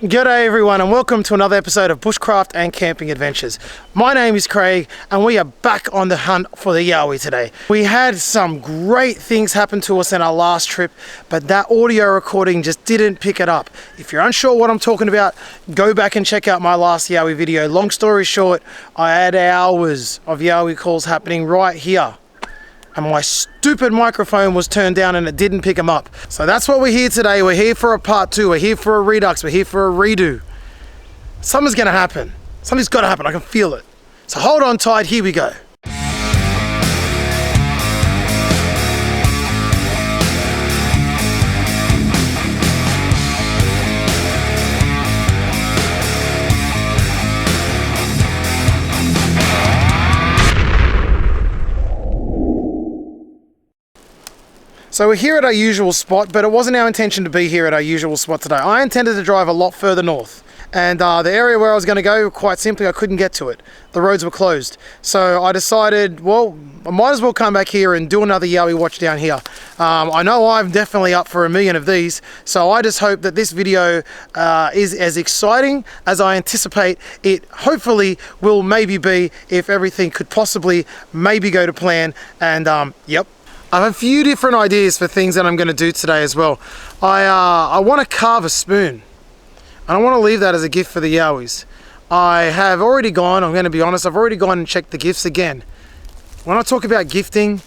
G'day everyone and welcome to another episode of Bushcraft and Camping Adventures. My name is Craig and we are back on the hunt for the Yowie today. We had some great things happen to us in our last trip, but that audio recording just didn't pick it up. If you're unsure what I'm talking about, go back and check out my last Yowie video. Long story short, I had hours of Yowie calls happening right here. And my stupid microphone was turned down and it didn't pick them up. So that's what we're here today. We're here for a part 2. We're here for a redux. We're here for a redo. Something's gonna happen. Something's gotta happen. I can feel it. So hold on tight. Here we go. So we're here at our usual spot, but it wasn't our intention to be here at our usual spot today. I intended to drive a lot further north. And the area where I was going to go, quite simply, I couldn't get to it. The roads were closed. So I decided, well, I might as well come back here and do another Yowie watch down here. I know I'm definitely up for 1,000,000 of these, so I just hope that this video is as exciting as I anticipate it hopefully will maybe be, if everything could possibly maybe go to plan. And yep. I have a few different ideas for things that I'm going to do today as well. I want to carve a spoon. And I want to leave that as a gift for the Yowies. I have already gone, I'm going to be honest, I've already gone and checked the gifts again. When I talk about gifting,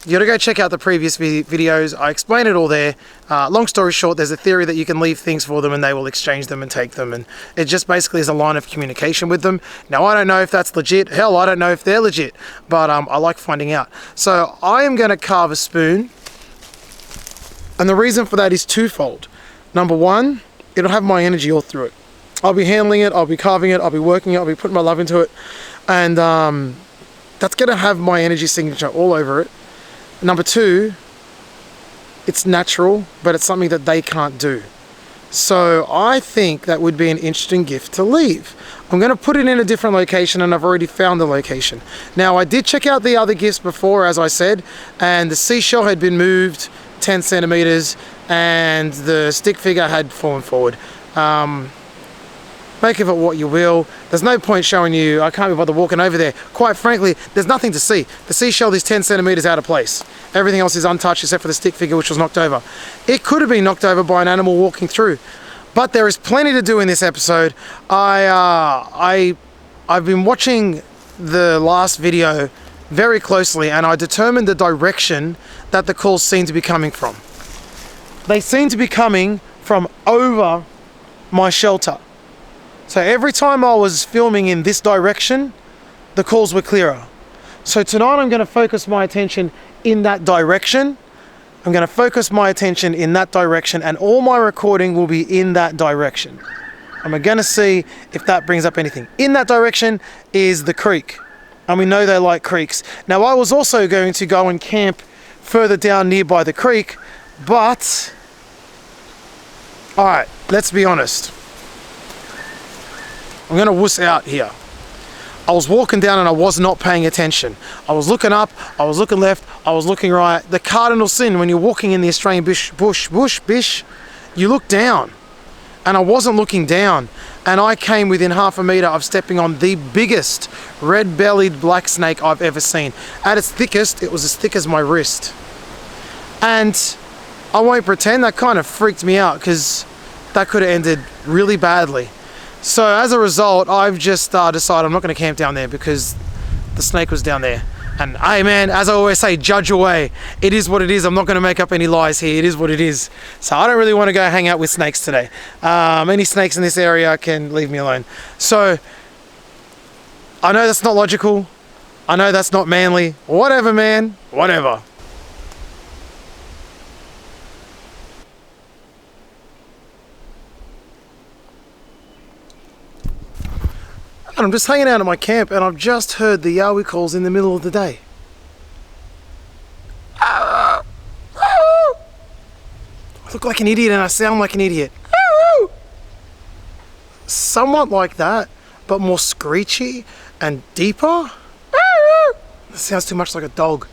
you got to go check out the previous videos. I explain it all there. Long story short, there's a theory that you can leave things for them and they will exchange them and take them. And it just basically is a line of communication with them. Now, I don't know if that's legit. Hell, I don't know if they're legit. But I like finding out. So I am going to carve a spoon. And the reason for that is twofold. Number one, it'll have my energy all through it. I'll be handling it. I'll be carving it. I'll be working it. I'll be putting my love into it. And that's going to have my energy signature all over it. Number two, it's natural, but it's something that they can't do. So I think that would be an interesting gift to leave. I'm going to put it in a different location and I've already found the location. Now, I did check out the other gifts before, as I said, and the seashell had been moved 10 centimeters and the stick figure had fallen forward. Make of it what you will. There's no point showing you, I can't be bothered walking over there. Quite frankly, there's nothing to see. The seashell is 10 centimeters out of place. Everything else is untouched except for the stick figure, which was knocked over. It could have been knocked over by an animal walking through. But there is plenty to do in this episode. I've been watching the last video very closely and I determined the direction that the calls seem to be coming from. They seem to be coming from over my shelter. So every time I was filming in this direction, the calls were clearer. So tonight I'm going to focus my attention in that direction. I'm going to focus my attention in that direction and all my recording will be in that direction. And we're going to see if that brings up anything. In that direction is the creek. And we know they like creeks. Now I was also going to go and camp further down nearby the creek, but alright, let's be honest. I'm going to wuss out here. I was walking down and I was not paying attention. I was looking up, I was looking left, I was looking right. The cardinal sin when you're walking in the Australian bush, you look down. And I wasn't looking down. And I came within half a meter of stepping on the biggest red-bellied black snake I've ever seen. At its thickest, it was as thick as my wrist. And I won't pretend, that kind of freaked me out because that could have ended really badly. So as a result, I've just decided I'm not going to camp down there because the snake was down there. And hey man, as I always say, judge away. It is what it is. I'm not going to make up any lies here. It is what it is. So I don't really want to go hang out with snakes today. Any snakes in this area can leave me alone. So I know that's not logical. I know that's not manly. Whatever, man. Whatever. And I'm just hanging out at my camp and I've just heard the Yowie calls in the middle of the day. I look like an idiot and I sound like an idiot. Somewhat like that, but more screechy and deeper. That sounds too much like a dog.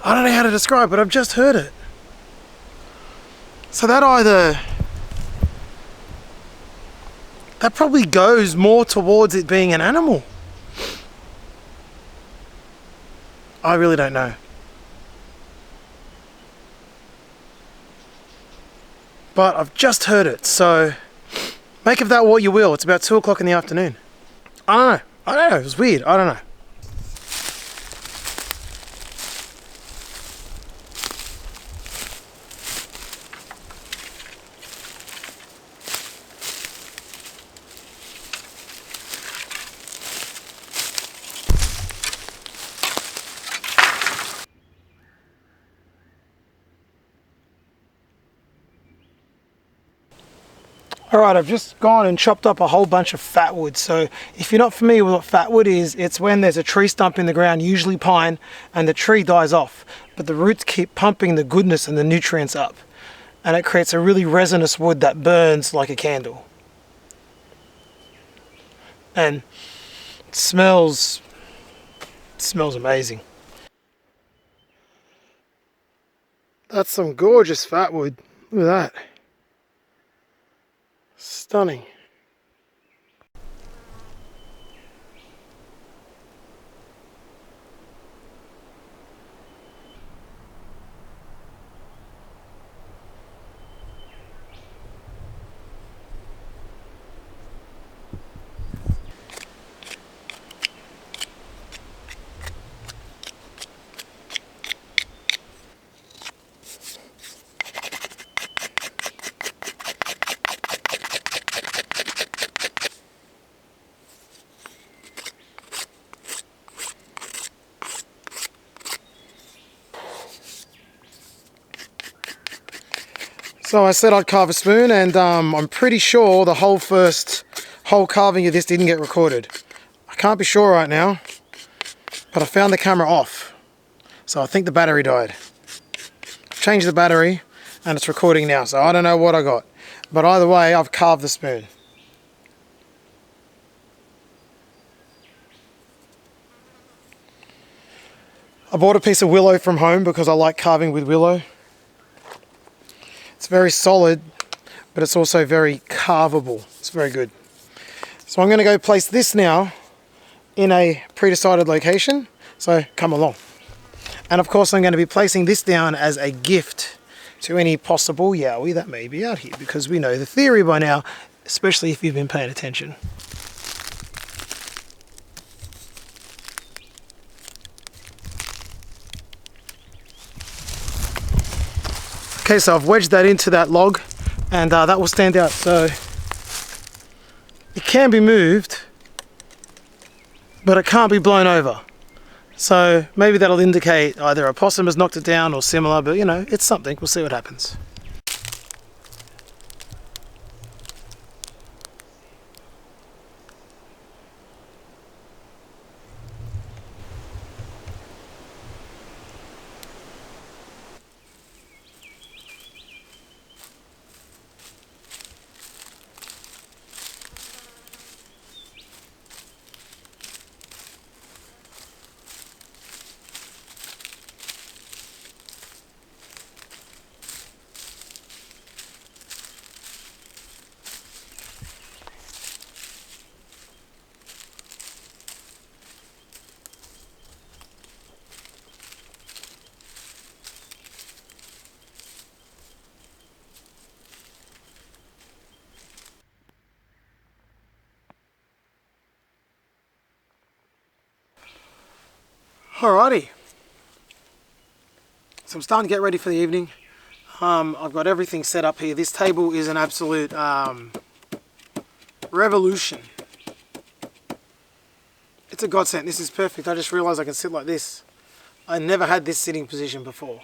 I don't know how to describe it, but I've just heard it. So that either That probably goes more towards it being an animal. I really don't know. But I've just heard it, so make of that what you will. It's about 2 o'clock in the afternoon. I don't know. It was weird. I don't know. Alright, I've just gone and chopped up a whole bunch of fatwood. So if you're not familiar with what fatwood is, it's when there's a tree stump in the ground, usually pine, and the tree dies off. But the roots keep pumping the goodness and the nutrients up. And it creates a really resinous wood that burns like a candle. And it smells amazing. That's some gorgeous fatwood. Look at that. Stunning. So I said I'd carve a spoon, and I'm pretty sure the whole carving of this didn't get recorded. I can't be sure right now, but I found the camera off. So I think the battery died. I've changed the battery and it's recording now, so I don't know what I got. But either way, I've carved the spoon. I bought a piece of willow from home because I like carving with willow. It's very solid, but it's also very carvable. It's very good. So I'm going to go place this now in a pre-decided location, so come along. And of course I'm going to be placing this down as a gift to any possible Yowie that may be out here, because we know the theory by now, especially if you've been paying attention. Okay, so I've wedged that into that log, and that will stand out. So it can be moved, but it can't be blown over. So maybe that'll indicate either a possum has knocked it down or similar, but you know, it's something. We'll see what happens. Alrighty, so I'm starting to get ready for the evening. I've got everything set up here. This table is an absolute revolution. It's a godsend. This is perfect. I just realized I can sit like this. I never had this sitting position before.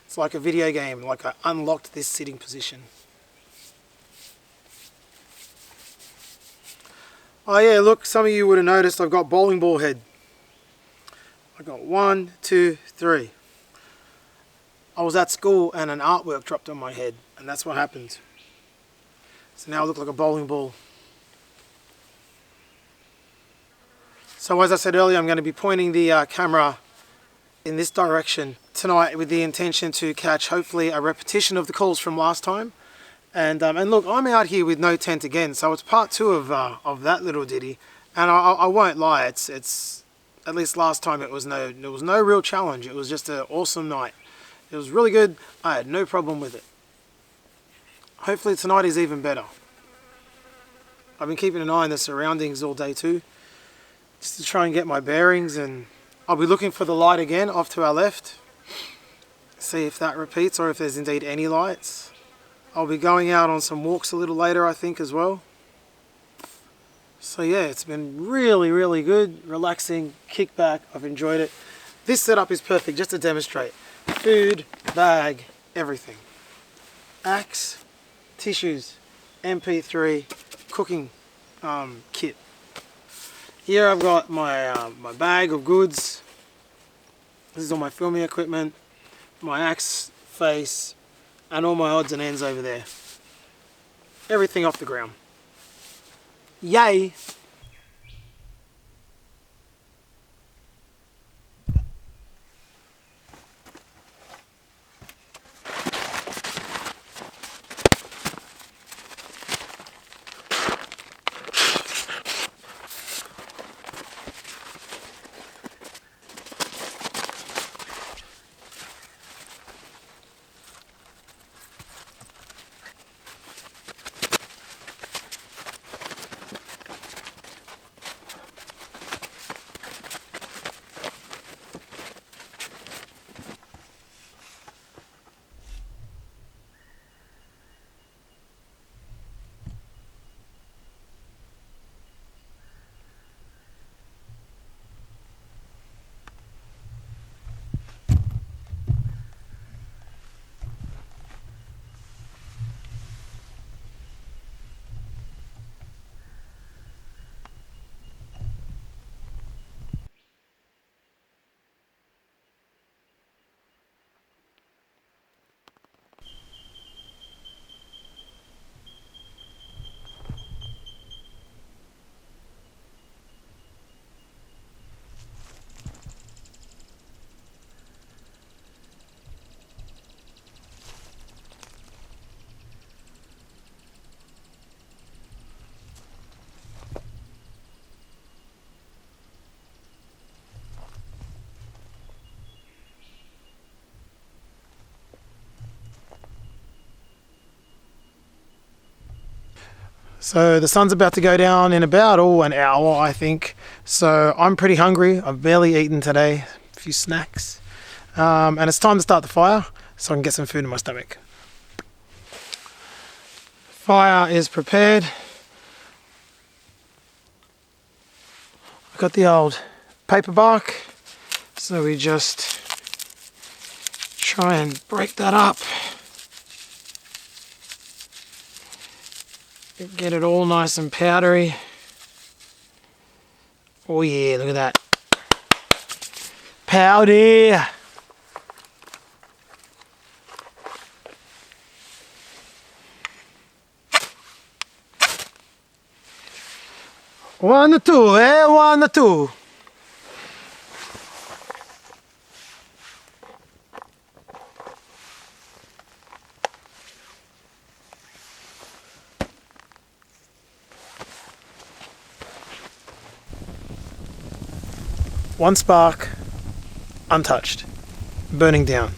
It's like a video game, like I unlocked this sitting position. Oh yeah, look, some of you would have noticed I've got bowling ball head. I got 1, 2, 3. I was at school and an artwork dropped on my head, and that's what happened. So now I look like a bowling ball. So as I said earlier, I'm going to be pointing the camera in this direction tonight with the intention to catch hopefully a repetition of the calls from last time, And look, I'm out here with no tent again, so it's part two of that little ditty. And I won't lie, it's at least last time it was no real challenge. It was just an awesome night. It was really good. I had no problem with it. Hopefully tonight is even better. I've been keeping an eye on the surroundings all day too, just to try and get my bearings, and I'll be looking for the light again off to our left. See if that repeats or if there's indeed any lights. I'll be going out on some walks a little later, I think, as well. So yeah, it's been really, really good, relaxing, kick back. I've enjoyed it. This setup is perfect just to demonstrate. Food, bag, everything. Axe, tissues, MP3, cooking kit. Here I've got my my bag of goods. This is all my filming equipment, my axe face, and all my odds and ends over there. Everything off the ground. Yay! So the sun's about to go down in about an hour, I think. So I'm pretty hungry. I've barely eaten today. A few snacks. And it's time to start the fire so I can get some food in my stomach. Fire is prepared. I've got the old paper bark. So we just try and break that up. Get it all nice and powdery. Oh yeah, look at that. Powder! One or two, eh? One or two. One spark, untouched, burning down.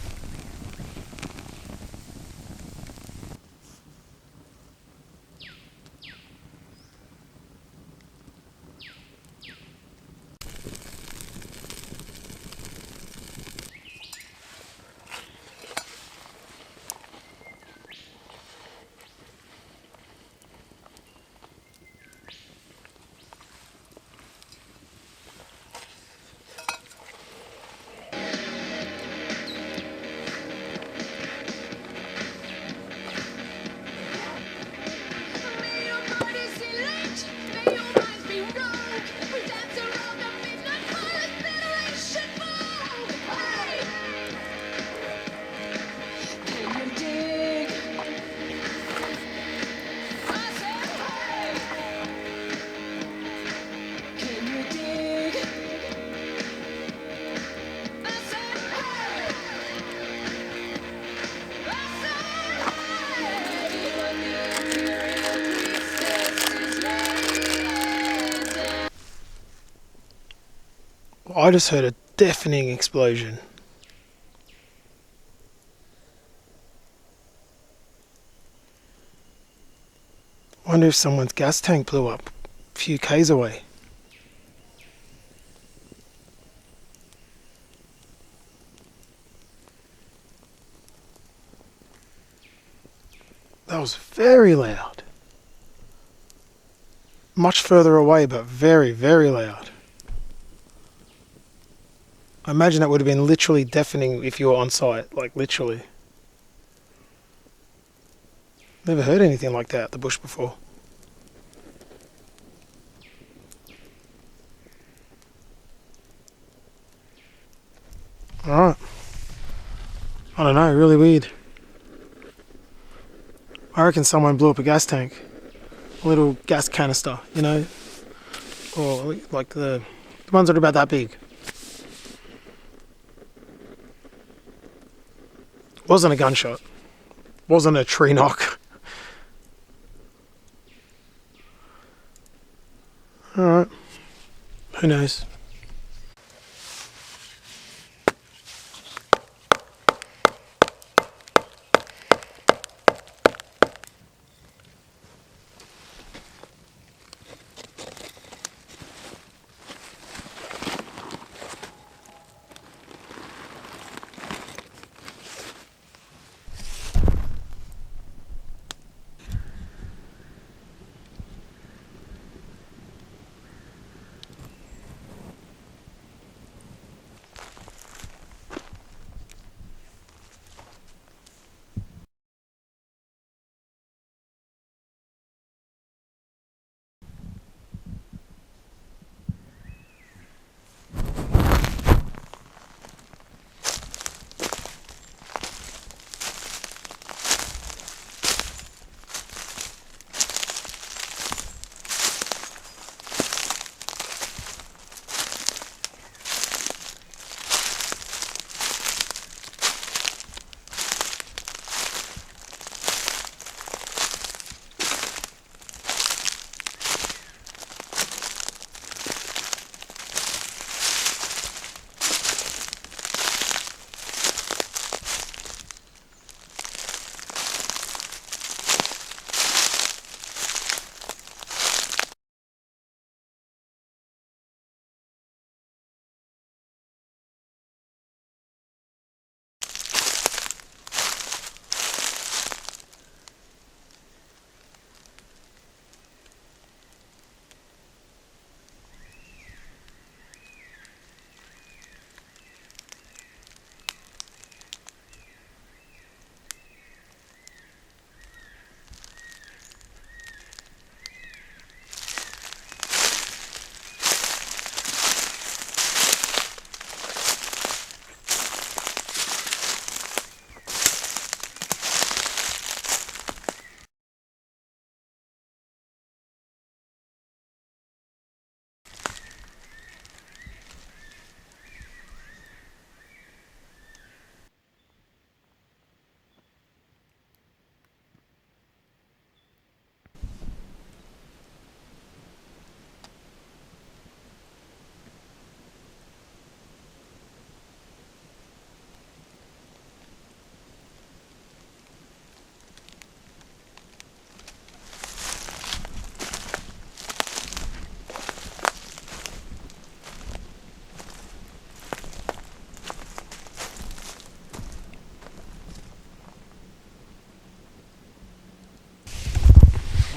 I just heard a deafening explosion. Wonder if someone's gas tank blew up a few k's away. That was very loud. Much further away, but very, very loud. I imagine that would have been literally deafening if you were on site, like literally. Never heard anything like that at the bush before. Alright. I don't know, really weird. I reckon someone blew up a gas tank. A little gas canister, you know? Or like the ones that are about that big. Wasn't a gunshot. Wasn't a tree knock. Alright. Who knows?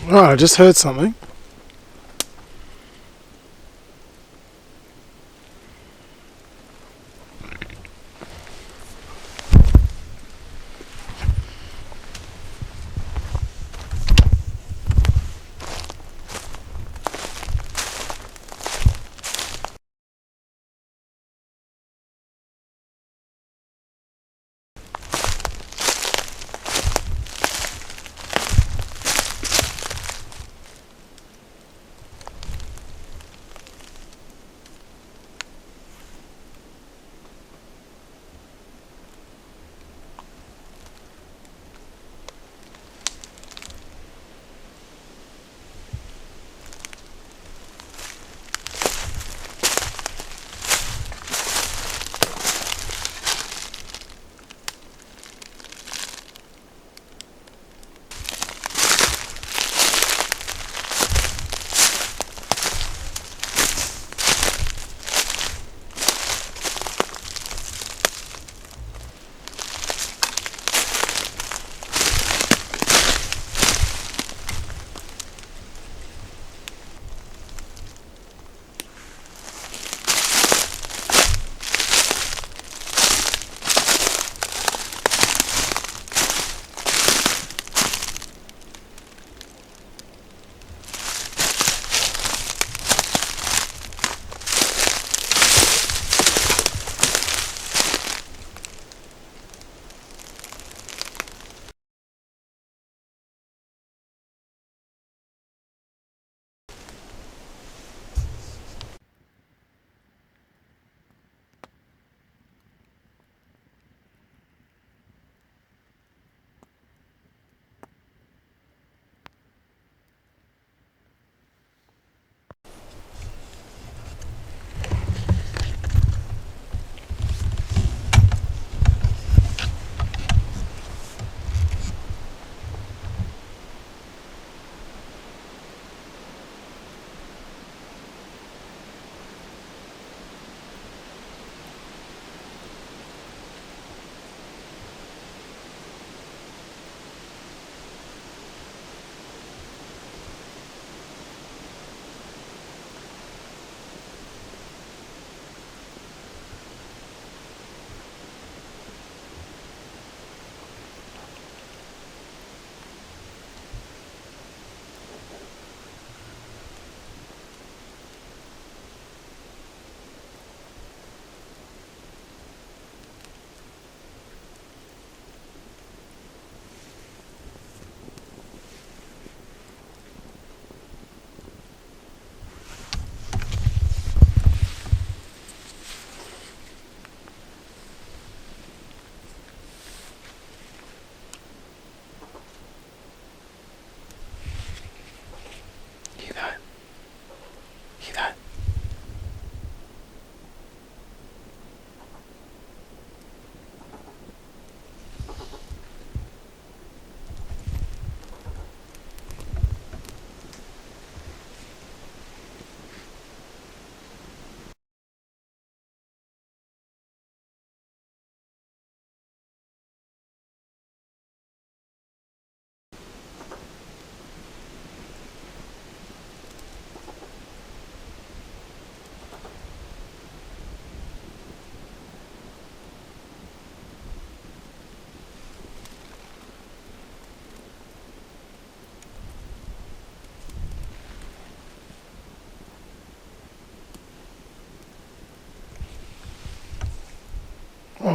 Oh, I just heard something.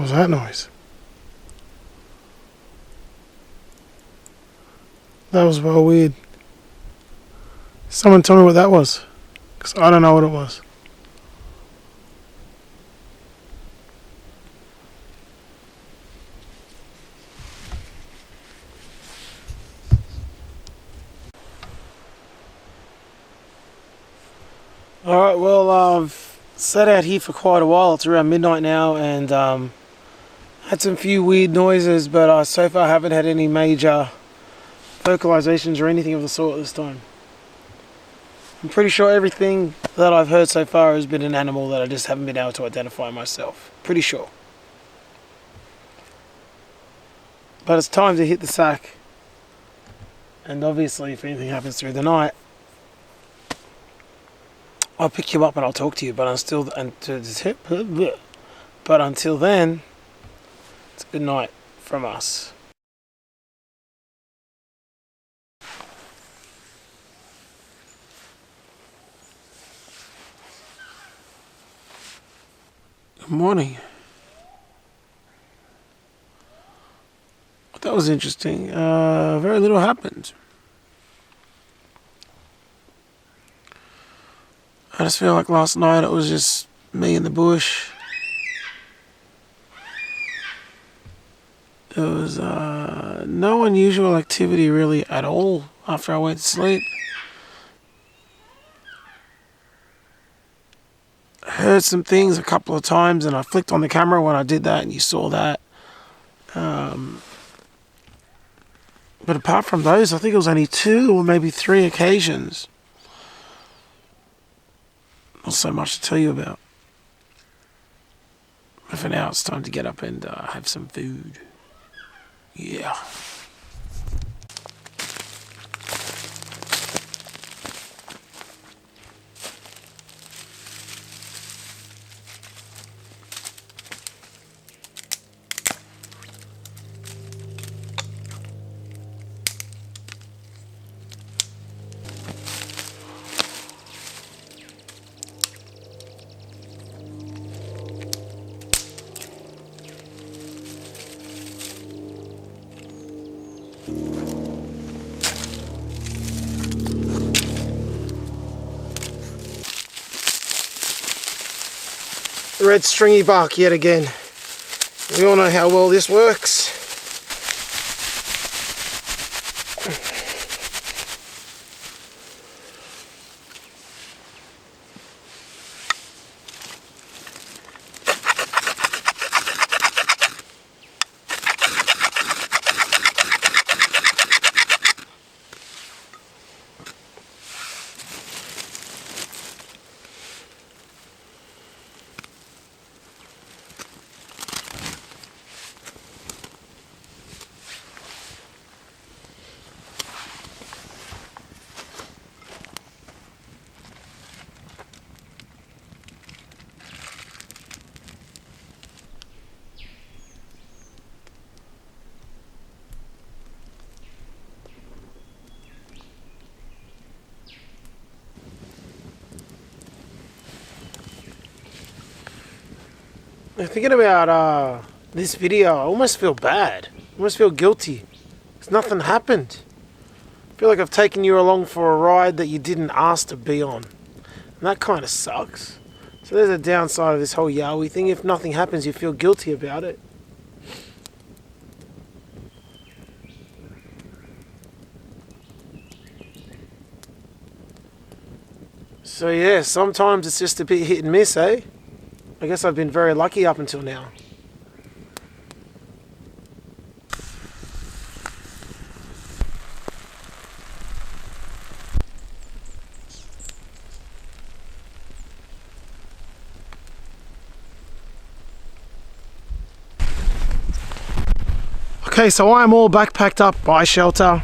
What was that noise? That was well weird. Someone tell me what that was, because I don't know what it was. Alright, well, I've sat out here for quite a while. It's around midnight now, and had some few weird noises, but so far haven't had any major vocalizations or anything of the sort this time. I'm pretty sure everything that I've heard so far has been an animal that I just haven't been able to identify myself. Pretty sure. But it's time to hit the sack. And obviously, if anything happens through the night, I'll pick you up and I'll talk to you. But until then, it's good night from us. Good morning. That was interesting. Very little happened. I just feel like last night it was just me in the bush. There was no unusual activity really at all after I went to sleep. I heard some things a couple of times and I flicked on the camera when I did that and you saw that. But apart from those, I think it was only 2 or maybe 3 occasions. Not so much to tell you about. But for now, it's time to get up and have some food. Yeah. Red stringy bark yet again. We all know how well this works. Thinking about this video, I almost feel bad. I almost feel guilty. Because nothing happened. I feel like I've taken you along for a ride that you didn't ask to be on. And that kind of sucks. So there's a downside of this whole Yowie thing. If nothing happens, you feel guilty about it. So yeah, sometimes it's just a bit hit and miss, eh? I guess I've been very lucky up until now. Okay, so I'm all backpacked up by shelter.